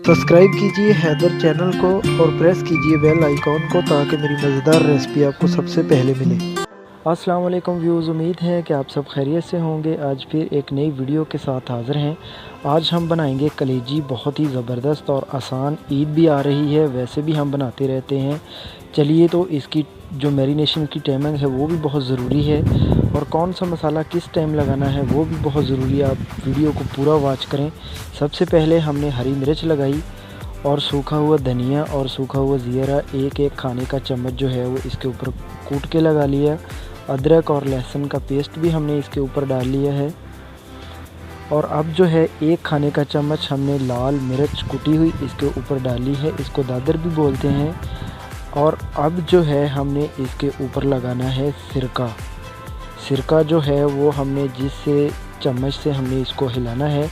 Subscribe कीजिए Haider channel को और प्रेस कीजिए बेल आइकॉन को ताकि मेरी मज़ेदार रेसिपी आपको सबसे पहले मिले। अस्सलाम वालेकुम व्यूज़, उम्मीद है कि आप सब खैरियत से होंगे। आज फिर एक नई वीडियो के साथ हाज़िर हैं। आज हम बनाएंगे कलेजी, बहुत ही ज़बरदस्त और आसान। ईद भी आ रही है, वैसे भी हम बनाते रहते हैं। चलिए, तो इसकी जो मैरिनेशन की टाइमिंग है वो भी बहुत ज़रूरी है, और कौन सा मसाला किस टाइम लगाना है वो भी बहुत ज़रूरी है। आप वीडियो को पूरा वॉच करें। सबसे पहले हमने हरी मिर्च लगाई और सूखा हुआ धनिया और सूखा हुआ ज़ीरा एक खाने का चम्मच जो है वो इसके ऊपर कूट के लगा लिया। अदरक और लहसुन का पेस्ट भी हमने इसके ऊपर डाल लिया है। और अब जो है 1 खाने का चम्मच हमने लाल मिर्च कुटी हुई इसके ऊपर डाली है, इसको दादर भी बोलते हैं। और अब जो है हमने इसके ऊपर लगाना है सिरका जो है वो हमने जिस चम्मच से हमने इसको हिलाना है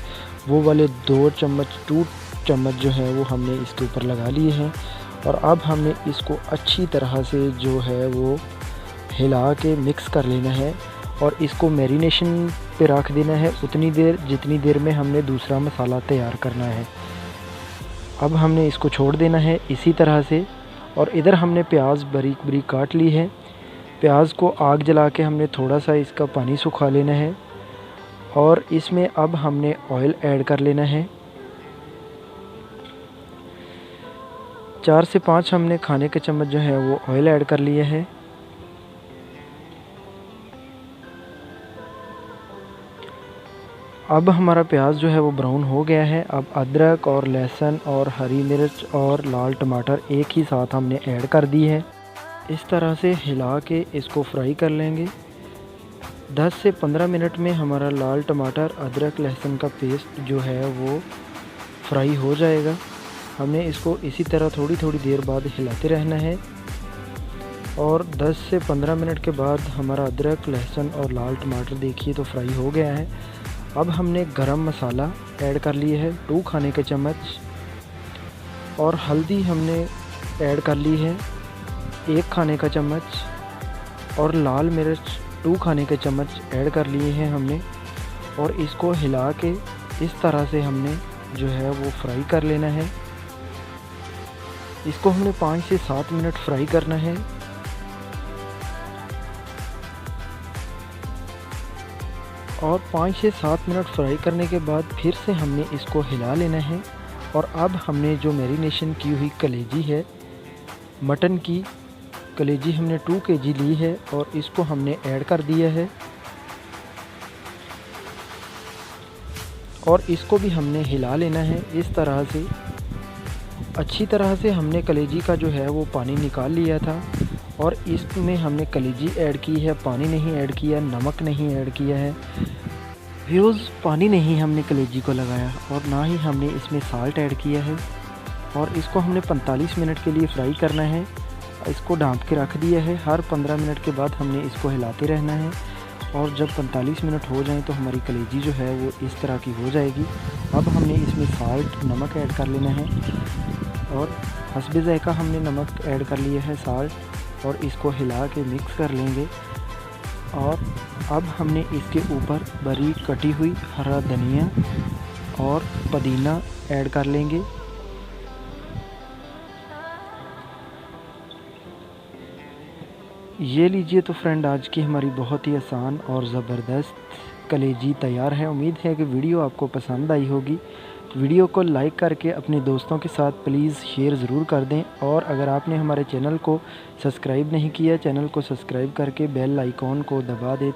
वो वाले 2 चम्मच जो है वो हमने इसके ऊपर लगा लिए हैं। और अब हमने इसको अच्छी तरह से जो है वो हिला के मिक्स कर लेना है और इसको मैरिनेशन पे रख देना है उतनी देर जितनी देर में हमने दूसरा मसाला तैयार करना है। अब हमने इसको छोड़ देना है इसी तरह से। और इधर हमने प्याज बारीक बारीक काट ली है। प्याज को आग जला के हमने थोड़ा सा इसका पानी सुखा लेना है और इसमें अब हमने ऑयल ऐड कर लेना है। 4 से 5 हमने खाने के चम्मच जो है वो ऑयल ऐड कर लिया है। अब हमारा प्याज जो है वो ब्राउन हो गया है। अब अदरक और लहसुन और हरी मिर्च और लाल टमाटर एक ही साथ हमने ऐड कर दी है। इस तरह से हिला के इसको फ्राई कर लेंगे। 10 से 15 मिनट में हमारा लाल टमाटर अदरक लहसुन का पेस्ट जो है वो फ्राई हो जाएगा। हमने इसको इसी तरह थोड़ी थोड़ी देर बाद हिलाते रहना है। और 10 से 15 मिनट के बाद हमारा अदरक लहसुन और लाल टमाटर देखिए तो फ्राई हो गया है। अब हमने गरम मसाला ऐड कर लिए है 2 खाने के चम्मच, और हल्दी हमने ऐड कर ली है 1 खाने का चम्मच, और लाल मिर्च 2 खाने के चम्मच ऐड कर लिए हैं हमने। और इसको हिला के इस तरह से हमने जो है वो फ्राई कर लेना है। इसको हमने 5 से 7 मिनट फ्राई करना है। और 5 से 7 मिनट फ्राई करने के बाद फिर से हमने इसको हिला लेना है। और अब हमने जो मैरिनेशन की हुई कलेजी है, मटन की कलेजी हमने 2 kg ली है और इसको हमने ऐड कर दिया है। और इसको भी हमने हिला लेना है इस तरह से। अच्छी तरह से हमने कलेजी का जो है वो पानी निकाल लिया था और इसमें हमने कलेजी ऐड की है, पानी नहीं ऐड किया, नमक नहीं ऐड किया है। व्यूज़, पानी नहीं हमने कलेजी को लगाया और ना ही हमने इसमें साल्ट ऐड किया है। और इसको हमने 45 मिनट के लिए फ्राई करना है। इसको ढाँप के रख दिया है। हर 15 मिनट के बाद हमने इसको हिलाते रहना है। और जब 45 मिनट हो जाएं तो हमारी कलेजी जो है वो इस तरह की हो जाएगी। अब हमने इसमें साल्ट नमक ऐड कर लेना है और हस्बे ज़ायक़ा हमने नमक ऐड कर लिया है, साल्ट, और इसको हिला के मिक्स कर लेंगे। और अब हमने इसके ऊपर बारीक कटी हुई हरा धनिया और पुदीना ऐड कर लेंगे। ये लीजिए तो फ्रेंड, आज की हमारी बहुत ही आसान और ज़बरदस्त कलेजी तैयार है। उम्मीद है कि वीडियो आपको पसंद आई होगी। वीडियो को लाइक करके अपने दोस्तों के साथ प्लीज़ शेयर ज़रूर कर दें। और अगर आपने हमारे चैनल को सब्सक्राइब नहीं किया, चैनल को सब्सक्राइब करके बेल आइकॉन को दबा दें।